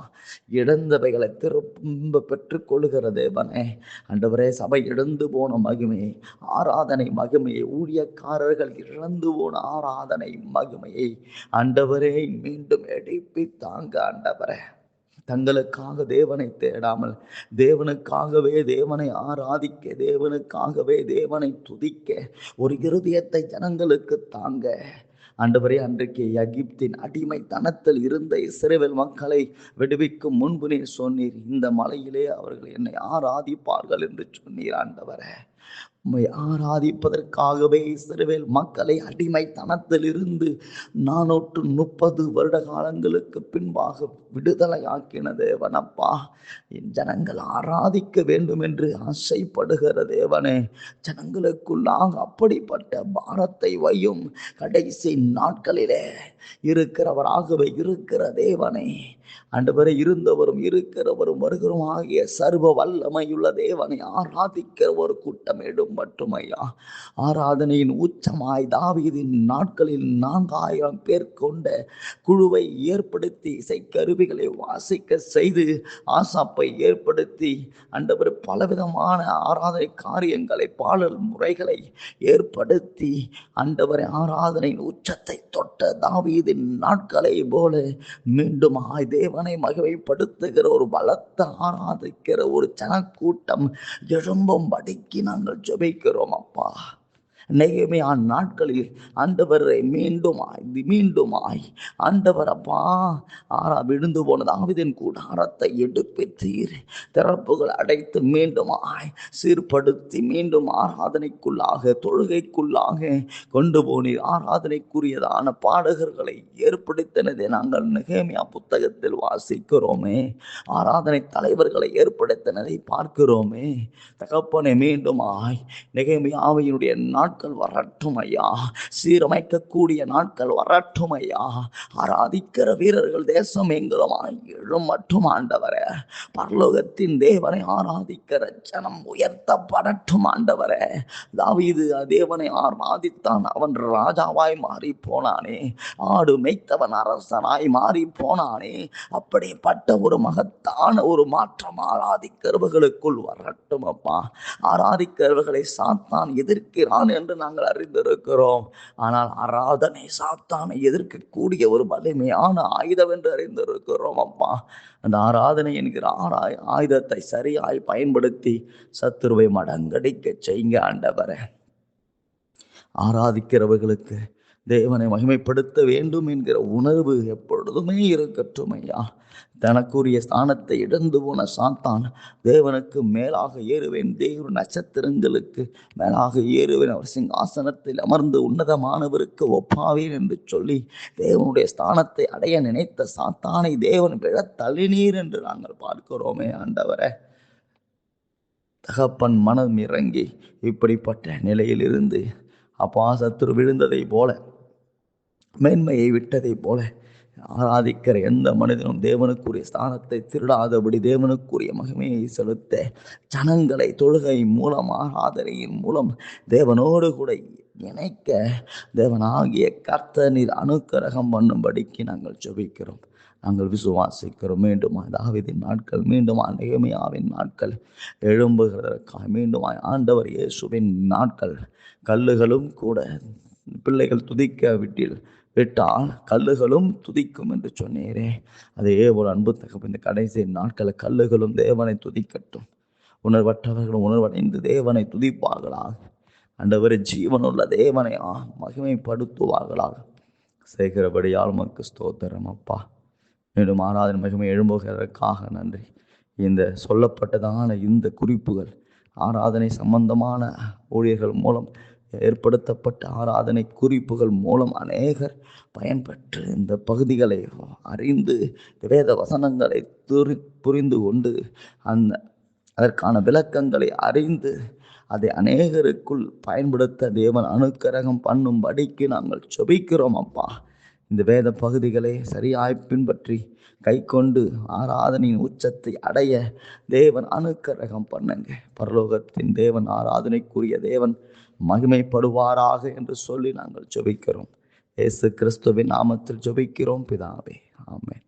இழந்தவைகளை திரும்ப பெற்றுக்கொள்ளுகிற தேவனே, ஆண்டவரே, சபை இழந்து போன மகிமையை, ஆராதனை மகிமையை, ஊழியக்காரர்கள் இழந்து போன ஆராதனை மகிமையை ஆண்டவரே மீண்டும் எழுப்பி தாங்க ஆண்டவரே. தங்களுக்காக தேவனை தேடாமல் தேவனுக்காகவே தேவனை ஆராதிக்க, தேவனுக்காகவே தேவனை துதிக்க ஒரு இருதயத்தை ஜனங்களுக்கு தாங்க ஆண்டவரே. அன்றைக்கு எகிப்தின் அடிமைத்தனத்தில் இருந்த இஸ்ரவேல் மக்களை விடுவிக்கும் முன்பு நீர் சொன்னீர், இந்த மலையிலே அவர்கள் என்னை ஆராதிப்பார்கள் என்று சொன்னீர் ஆண்டவரே. உம்மை ஆராதிப்பதற்காகவே இஸ்ரவேல் மக்களை அடிமைத்தனத்தில் இருந்து 430 வருட காலங்களுக்கு பின்பாக விடுதலையாக்கின தேவனப்பா. என் ஜனங்கள் ஆராதிக்க வேண்டும் என்று ஆசைப்படுகிற தேவனே, ஜனங்களுக்குள்ளாக அப்படிப்பட்ட பாரத்தை வையும். கடைசி நாட்களிலே இருக்கிறவராகவே இருக்கிற தேவனே, ஆண்டவரே, இருந்தவரும் இருக்கிறவரும் வருகிறோம் ஆகிய சர்வ வல்லமையுள்ள தேவனை ஆராதிக்கிற ஒரு கூட்டம் மட்டும் ஐயா. ஆராதனையின் உச்சமாய் தாவீதின் நாட்களில் 4000 பேர் கொண்ட குழுவை ஏற்படுத்தி இசைக்கருவிகளை வாசிக்க செய்து ஆசாப்பை ஏற்படுத்தி ஆண்டவர் பலவிதமான ஆராதனை காரியங்களை, பாடல் முறைகளை ஏற்படுத்தி ஆண்டவரை ஆராதனையின் உச்சத்தை தொட்ட தாவீதின் நாட்களை போல மீண்டும் தேவனை மகிமைப்படுத்துகிற ஒரு பலத்த ஆராதிக்கிற ஒரு ஜனக்கூட்டம் எழும்பும்படிக்கு நாங்கள் ஜெபிக்கிறோம் அப்பா. நெகேமியா நாட்களில் ஆண்டவரை மீண்டுமாய் ஆண்டவர் அப்பா விழுந்து போன தாவீதின் கூடாரத்தை எடுப்பித்தீர், திறப்புகள் அடைத்து மீண்டுமாய் சீர்படுத்தி மீண்டும் ஆராதனைக்குள்ளாக, தொழுகைக்குள்ளாக கொண்டு போனீர். ஆராதனைக்குரியதான பாடகர்களை ஏற்படுத்தினதை நாங்கள் நெகேமியா புத்தகத்தில் வாசிக்கிறோமே. ஆராதனை தலைவர்களை ஏற்படுத்தினதை பார்க்கிறோமே. தகப்பனை மீண்டுமாய் நெகேமியாவினுடைய நாட்கள் வரட்டும் ஐயா. சீரமைக்கக்கூடிய நாட்கள் வரட்டும் ஐயா. ஆராதிக்கிற வீரர்கள் தேசம் எங்குமாய் எழும் மட்டும் ஆண்டவரே. பரலோகத்தின் தேவனை ஆராதிக்கிற ஜனம் உயர்த்தப்படட்டும் ஆண்டவரே. தாவீது தேவனை ஆராதித்தான், அவன் ராஜாவாய் மாறி போனானே. ஆடு மேய்த்தவன் அரசனாய் மாறி போனானே. அப்படிப்பட்ட ஒரு மகத்தான ஒரு மாற்றம் ஆராதிக்கிறவர்களுக்குள் வரட்டும் அப்பா. ஆராதிக்கிறவர்களை சாத்தான் எதிர்க்கிறான் என்று நாங்கள் அறிந்திருக்கிறோம். ஆனால் ஆராதனை சாத்தானை எதிர்க்கக்கூடிய ஒரு வலிமையான ஆயுதம் என்று அறிந்திருக்கிறோம் அப்பா. அந்த ஆராதனை என்கிற ஆயுதத்தை சரியாய் பயன்படுத்தி சத்துருவை மடங்கடிக்க செய்யுங்க ஆண்டவரே. ஆராதிக்கிறவர்களுக்கு தேவனை மகிமைப்படுத்த வேண்டும் என்கிற உணர்வு எப்பொழுதுமே இருக்கட்டும் ஐயா. தனக்குரிய ஸ்தானத்தை இழந்து போன சாத்தான் தேவனுக்கு மேலாக ஏறுவேன், தேவ நட்சத்திரங்களுக்கு மேலாக ஏறுவேன், அவர் சிங்காசனத்தில் அமர்ந்து உன்னதமானவருக்கு ஒப்பாவேன் என்று சொல்லி தேவனுடைய ஸ்தானத்தை அடைய நினைத்த சாத்தானை தேவன் விழ தள்ளினீர் என்று நாங்கள் பார்க்கிறோமே ஆண்டவரே. தகப்பன் மனம் இறங்கி இப்படிப்பட்ட நிலையில் இருந்து அப்பா சத்துரு விழுந்ததை போல, மேன்மையை விட்டதை போல ஆராதிக்கிற எந்த மனிதனும் தேவனுக்குரிய ஸ்தானத்தை திருடாதபடி தேவனுக்குரிய மகிமையை செலுத்த ஜனங்களை தொழுகை மூலம் ஆராதனையின் மூலம் தேவனோடு கூட இணைக்க தேவனாகிய கர்த்தர் அனுக்கிரகம் பண்ணும்படிக்கு நாங்கள் ஜெபிக்கிறோம். நாங்கள் விசுவாசிக்கிறோம். மீண்டுமா தாவீதின் நாட்கள், மீண்டுமா நெகேமியாவின் நாட்கள் எழும்புகிறதற்காக, மீண்டுமா ஆண்டவர் இயேசுவின் நாட்கள். கல்லுகளும் கூட பிள்ளைகள் துதிக்க விட்டால் கல்லுகளும் துதிக்கும் என்று சொன்னீரே. அதே போல் அன்பு தகப்பன், இந்த கடைசி நாட்களில் கல்லுகளும் தேவனை துதிக்கட்டும். உணர்வற்றவர்களும் உணர்வடைந்து தேவனை துதிப்பார்களாக. ஆண்டவரே, ஜீவனுள்ள தேவனை மகிமைப்படுத்துவார்களாக. செய்கிறபடியால் உமக்கு ஸ்தோத்திரம் அப்பா. மீண்டும் ஆராதனை மகிமை எழும்புகிறதற்காக நன்றி. இந்த சொல்லப்பட்டதான இந்த குறிப்புகள் ஆராதனை சம்பந்தமான ஊழியர்கள் மூலம் ஏற்படுத்தப்பட்ட ஆராதனை குறிப்புகள் மூலம் அநேகர் பயன்பெற்று இந்த பகுதிகளை அறிந்து வேத வசனங்களை புரிந்து கொண்டு அதற்கான விளக்கங்களை அறிந்து அதை அநேகருக்குள் பயன்படுத்த தேவன் அனுக்கிரகம் பண்ணும்படிக்கு நாங்கள் ஜெபிக்கிறோம் அப்பா. இந்த வேத பகுதிகளை சரியாய் பின்பற்றி கை கொண்டு ஆராதனையின் உச்சத்தை அடைய தேவன் அனுக்கிரகம் பண்ணுங்க. பரலோகத்தின் தேவன், ஆராதனைக்குரிய தேவன் மகிமைப்படுவாராக என்று சொல்லி நாங்கள் ஜெபிக்கிறோம். இயேசு கிறிஸ்துவின் நாமத்தில் ஜெபிக்கிறோம் பிதாவே, ஆமென்.